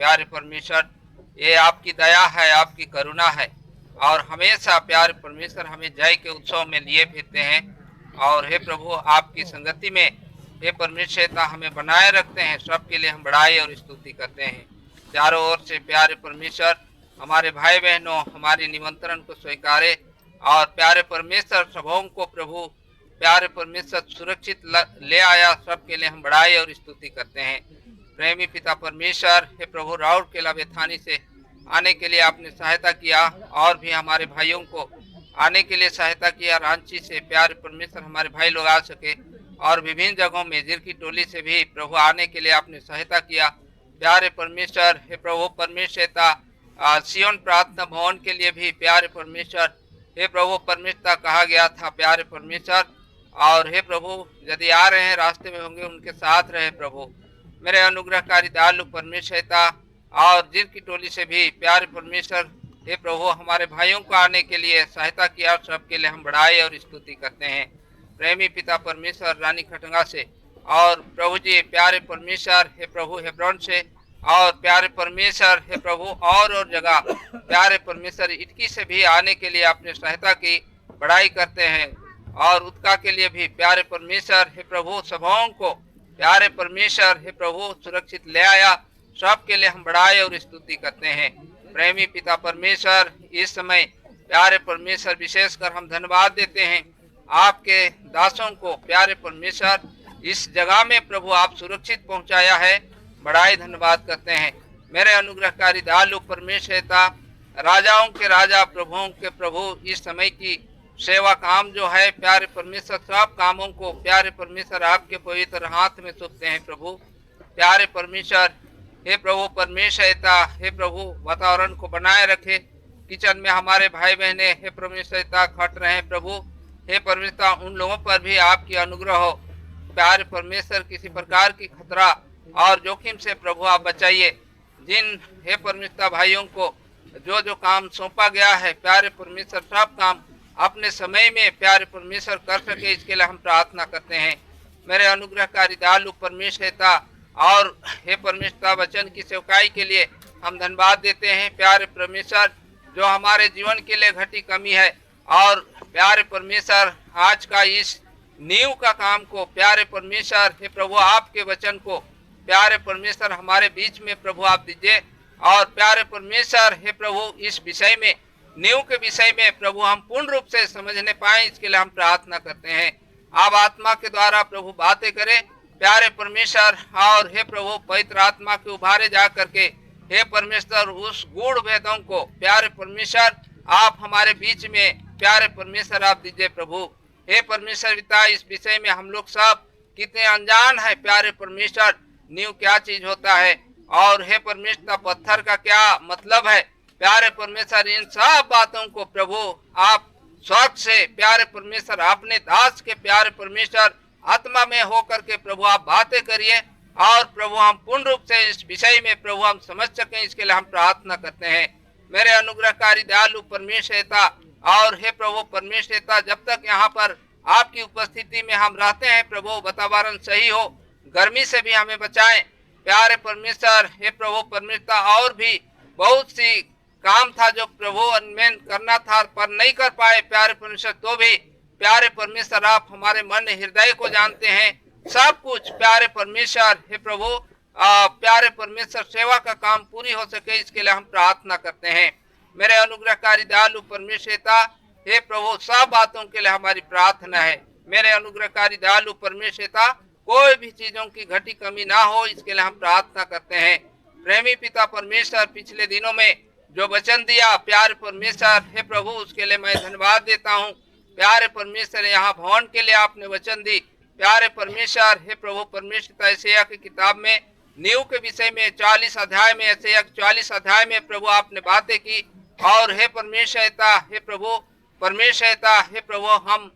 प्यारे परमेश्वर, ये आपकी दया है, आपकी करुणा है और हमेशा प्यारे परमेश्वर हमें जय के उत्सव में लिए फिरते हैं। और हे प्रभु, आपकी संगति में हे परमेश्वर हमें बनाए रखते हैं। सबके लिए हम बड़ाई और स्तुति करते हैं। चारों ओर से प्यारे परमेश्वर हमारे भाई बहनों हमारे निमंत्रण को स्वीकारे और प्यारे परमेश्वर सबों को प्रभु प्यारे परमेश्वर सुरक्षित ले आया। सबके लिए हम बड़ाई और स्तुति करते हैं। प्रेमी पिता परमेश्वर, हे प्रभु, राउर के लाभेथानी से आने के लिए आपने सहायता किया और भी हमारे भाइयों को आने के लिए सहायता किया। रांची से प्यारे परमेश्वर हमारे भाई लोग आ सके और विभिन्न जगहों में जिरकी टोली से भी प्रभु आने के लिए आपने सहायता किया। प्यारे परमेश्वर, हे प्रभु परमेश्वरता सियोन प्रार्थना भवन के लिए भी प्यारे परमेश्वर, हे प्रभु परमेश्वरता कहा गया था। प्यारे परमेश्वर, और हे प्रभु यदि आ रहे हैं रास्ते में होंगे उनके साथ रहे प्रभु। मेरे अनुग्रहकारी दयालु परमेश्वरता और जिनकी टोली से भी प्यारे परमेश्वर, हे प्रभु हमारे भाइयों को आने के लिए सहायता किया। सबके लिए हम बड़ाई और स्तुति करते हैं। प्रेमी पिता परमेश्वर रानी खटंगा से और प्रभु जी प्यारे परमेश्वर, हे प्रभु हेब्रोन से और प्यारे परमेश्वर, हे प्रभु और जगह प्यारे परमेश्वर इटकी से भी आने के लिए आपने सहायता की। बड़ाई करते हैं और उत्का के लिए भी प्यारे परमेश्वर, हे प्रभु सबों को प्यारे परमेश्वर, हे प्रभु सुरक्षित ले आया। सबके लिए हम बड़ाई और स्तुति करते हैं। प्रेमी पिता परमेश्वर, इस समय प्यारे परमेश्वर विशेषकर हम धन्यवाद देते हैं आपके दासों को। प्यारे परमेश्वर, इस जगह में प्रभु आप सुरक्षित पहुंचाया है। बड़ाई धन्यवाद करते हैं। मेरे अनुग्रहकारी दयालु परमेश्वरता, राजाओं के राजा प्रभुओं के प्रभु, इस समय की सेवा काम जो है प्यारे परमेश्वर, सब कामों को प्यारे परमेश्वर आपके पवित्र हाथ में सौंपते हैं प्रभु। प्यारे परमेश्वर, हे प्रभु परमेश्वरता, हे प्रभु वातावरण को बनाए रखे। किचन में हमारे भाई बहने हे परमेश्वरता खट रहे हैं प्रभु। हे परमेश्वर, उन लोगों पर भी आपकी अनुग्रह हो। प्यारे परमेश्वर, किसी प्रकार की खतरा और जोखिम से प्रभु आप बचाइए। जिन हे परमेश्वर भाइयों को जो जो काम सौंपा गया है प्यारे परमेश्वर, सब काम अपने समय में प्यारे परमेश्वर कर सके, इसके लिए हम प्रार्थना करते हैं। मेरे अनुग्रहकारी दयालु परमेश्वरता और हे परमेश्वर वचन की सेवकाई के लिए हम धन्यवाद देते हैं। प्यारे परमेश्वर, जो हमारे जीवन के लिए घटी कमी है और प्यारे परमेश्वर आज का इस नींव का काम को प्यारे परमेश्वर, हे प्रभु आपके वचन को प्यारे परमेश्वर हमारे बीच में प्रभु आप दीजिए। और प्यारे परमेश्वर, हे प्रभु इस विषय में नींव के विषय में प्रभु हम पूर्ण रूप से समझने पाए, इसके लिए हम प्रार्थना करते हैं। आप आत्मा के द्वारा प्रभु बातें करें प्यारे परमेश्वर, और हे प्रभु पवित्र आत्मा के उभारे जा करके हे परमेश्वर उस गूढ़ भेदों को प्यारे परमेश्वर आप हमारे बीच में प्यारे परमेश्वर आप दीजिए प्रभु। हे परमेश्वर पिता, इस विषय में हम लोग सब कितने अनजान है प्यारे परमेश्वर, नींव क्या चीज होता है और हे परमेश्वर पत्थर का क्या मतलब है। प्यारे परमेश्वर, इन सब बातों को प्रभु आप स्वर्ग से प्यारे परमेश्वर अपने दास के प्यारे परमेश्वर आत्मा में होकर के प्रभु आप बातें करिए और प्रभु हम पूर्ण रूप से इस विषय में प्रभु हम समझ सकें, इसके लिए हम प्रार्थना करते हैं। मेरे अनुग्रहकारी दयालु परमेश्वरता और हे प्रभु परमेश्वरता, जब तक यहाँ पर आपकी उपस्थिति में हम रहते हैं प्रभु वातावरण सही हो, गर्मी से भी हमें बचाएं प्यारे परमेश्वर। हे प्रभु परमेश्वर, और भी बहुत सी काम था जो प्रभु में करना था पर नहीं कर पाए प्यारे परमेश्वर, तो भी प्यारे परमेश्वर आप हमारे मन हृदय को जानते हैं सब कुछ प्यारे परमेश्वर। हे प्रभु प्यारे परमेश्वर सेवा का काम पूरी हो सके, इसके लिए हम प्रार्थना करते हैं। मेरे अनुग्रहकारी दयालु परमेश्वरता, हे प्रभु सब बातों के लिए हमारी प्रार्थना है। मेरे अनुग्रहकारी दयालु परमेश्वरता, कोई भी चीजों की घटी कमी ना हो, इसके लिए हम प्रार्थना करते हैं। प्रेमी पिता परमेश्वर, पिछले दिनों में जो वचन दिया प्यारे परमेश्वर, हे प्रभु उसके लिए मैं धन्यवाद देता हूँ। प्यारे परमेश्वर, यहाँ भवन के लिए आपने वचन दी प्यारे परमेश्वर। हे प्रभु परमेश्वर, यशायाह की किताब में नींव के विषय में 40 अध्याय में यशायाह 40 अध्याय में प्रभु आपने बातें की। और हे परमेश्वरता, हे प्रभु परमेश्वरता, हे प्रभु हम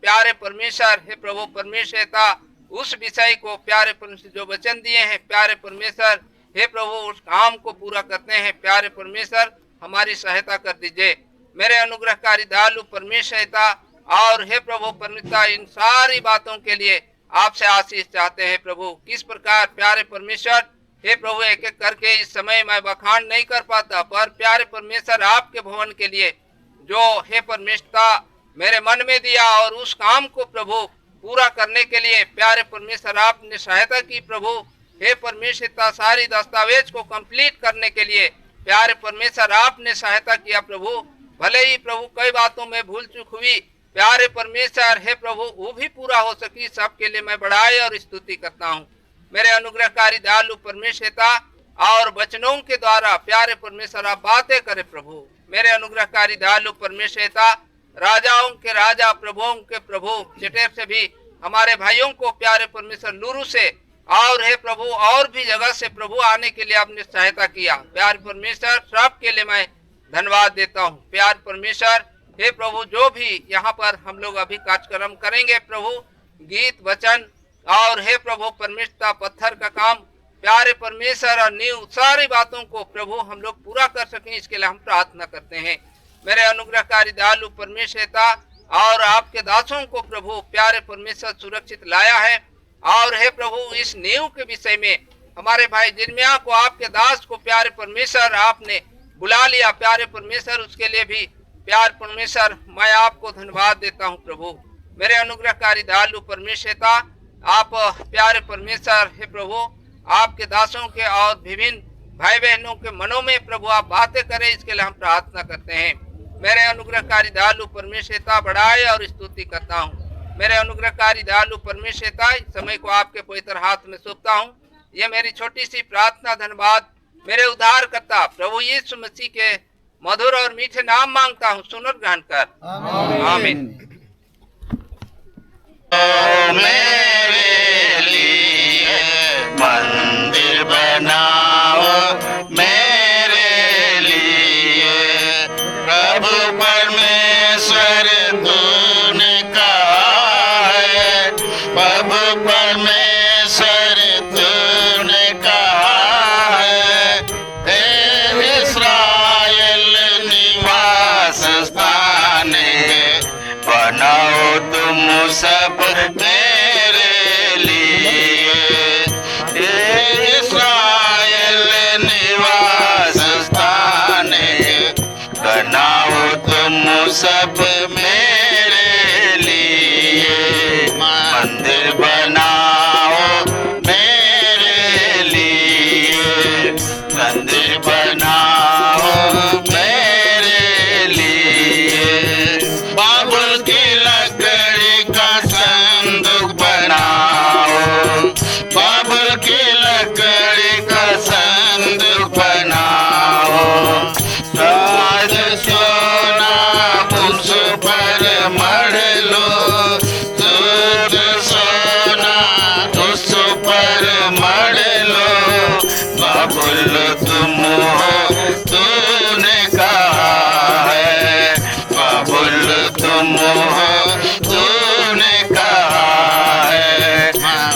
प्यारे परमेश्वर, हे प्रभु परमेश्वरता उस विषय को प्यारे परमेश्वर जो वचन दिए हैं प्यारे परमेश्वर, हे प्रभु उस काम को पूरा करते हैं। प्यारे परमेश्वर हमारी सहायता कर दीजिए। मेरे अनुग्रहकारी दयालु परमेश्वरता और हे प्रभु परमेश्वर, इन सारी बातों के लिए आपसे आशीष चाहते हैं प्रभु। किस प्रकार प्यारे परमेश्वर हे प्रभु एक एक करके इस समय मैं बखान नहीं कर पाता, पर प्यारे परमेश्वर आपके भवन के लिए जो हे परमेश्वर मेरे मन में दिया और उस काम को प्रभु पूरा करने के लिए प्यारे परमेश्वर आपने सहायता की प्रभु। हे परमेश्वर सारी दस्तावेज को कंप्लीट करने के लिए प्यारे परमेश्वर आपने सहायता किया प्रभु। भले ही प्रभु कई बातों में भूल चूक हुई प्यारे परमेश्वर, हे प्रभु वो भी पूरा हो सकी। सबके लिए मैं बड़ाई और स्तुति करता हूँ। मेरे अनुग्रहकारी दयालु परमेश्वर और वचनों के द्वारा प्यारे परमेश्वर आप बातें करे प्रभु। मेरे अनुग्रहकारी दयालु परमेश्वर राजाओं के राजा प्रभुओं के प्रभु चटेर से भी हमारे भाइयों को प्यारे परमेश्वर लूरू से और हे प्रभु और भी जगह से प्रभु आने के लिए आपने सहायता किया। प्यारे परमेश्वर सब के लिए मैं धन्यवाद देता हूँ। प्यारे परमेश्वर हे प्रभु जो भी यहाँ पर हम लोग अभी कार्यक्रम करेंगे प्रभु, गीत वचन और हे प्रभु परमेश्वर पत्थर का काम प्यारे परमेश्वर और नींव सारी बातों को प्रभु हम लोग पूरा कर सकें, इसके लिए हम प्रार्थना करते हैं। मेरे अनुग्रहकारी दयालु परमेश्वर और आपके दासों को प्रभु प्यारे परमेश्वर सुरक्षित लाया है। और हे प्रभु इस नींव के विषय में हमारे भाई जिरमिया को आपके दास को प्यारे परमेश्वर आपने बुला लिया प्यारे परमेश्वर, उसके लिए भी प्यारे परमेश्वर मैं आपको धन्यवाद देता हूँ प्रभु। मेरे अनुग्रहकारी दयालु परमेश्वर आप प्यारे परमेश्वर हे प्रभु आपके दासों के और विभिन्न भाई बहनों के मनों में प्रभु आप बातें करें, इसके लिए हम प्रार्थना करते हैं। मेरे अनुग्रहकारी दयालु परमेश्वर बड़ाई और स्तुति करता हूँ। मेरे अनुग्रहकारी दयालु परमेश्वर इस समय को आपके पवित्र हाथ में सौंपता हूँ। ये मेरी छोटी सी प्रार्थना धन्यवाद मेरे उद्धार करता प्रभु यीशु मसीह के मधुर और मीठे नाम मांगता हूँ, सुन और ग्रहण कर। आमीन। मेरे लिए मंदिर बनाओ, मेरे लिए प्रभु परमेश्वर तूने कहा है, प्रभु परमेश्वर तूने कहा है। हे इस्राएल निवास स्थान बनाओ तुम सब मेरे लिए। इस्राएल निवास स्थान बनाओ तुम सब मेरे लिए। मंदिर बनाओ मेरे लिए, मंदिर बनाओ मेरे लिए। बाबुल की लकड़ी का संदूक बनाओ, बाबुल की लकड़ी का संदूक बनाओ। राज सोना उस पर मढ़ लो, शुद्ध सोना उस पर मढ़ लो। बाबुल तुम हो तूने कहा है, बाबुल तुम हो तूने कहा है।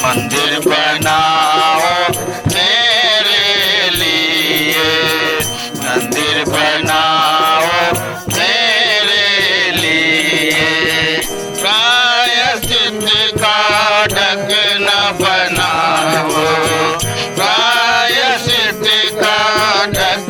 मंदिर बनाओ मेरे लिए, मंदिर बनाओ मेरे लिए। प्रायश्चित का ढकना बनाओ, प्रायश्चित का ढकना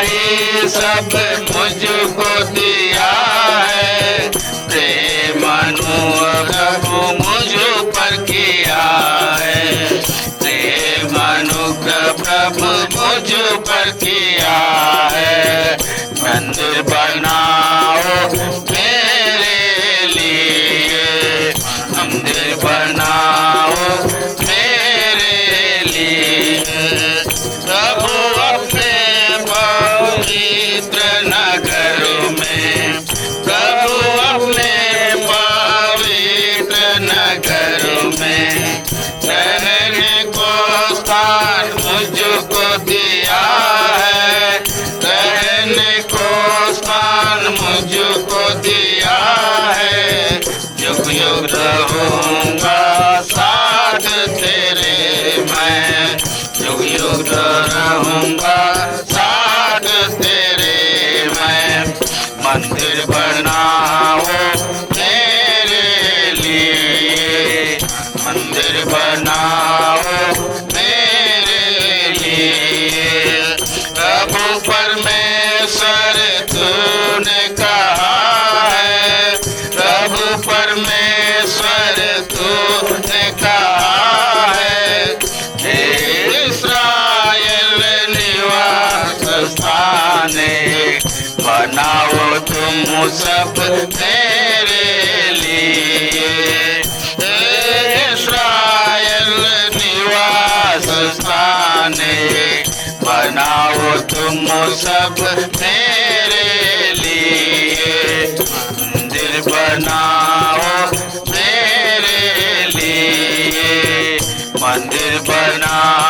ही सब मुझको दिया है, प्रेम अनुग्रह मुझ पर किया है, प्रेम अनुग्रह प्रभु मुझ पर किया है। मंदिर बनाओ मेरे लिए, मंदिर बनाओ मेरे लिए, प्रभु अपने पवित्र नगर में, प्रभु अपने पवित्र नगर में रहने को स्थान मुझको दिया है, रहने को स्थान मुझको दिया है। युग युग रहूंगा साथ तेरे मैं, युग युग रहूंगा साथ तेरे मैं। मंदिर बनाओ मेरे लिए, मंदिर बनाओ मेरे लिए, प्रभु परमेश्वर तूने कहा है, प्रभु परमेश्वर तूने कहा है, हे इस्राएल निवास स्थान बनाओ तुम सब मेरे लिए, हे इस्राएल निवास स्थान बनाओ तुम सब मेरे लिए, मंदिर बनाओ मेरे लिए, मंदिर बनाओ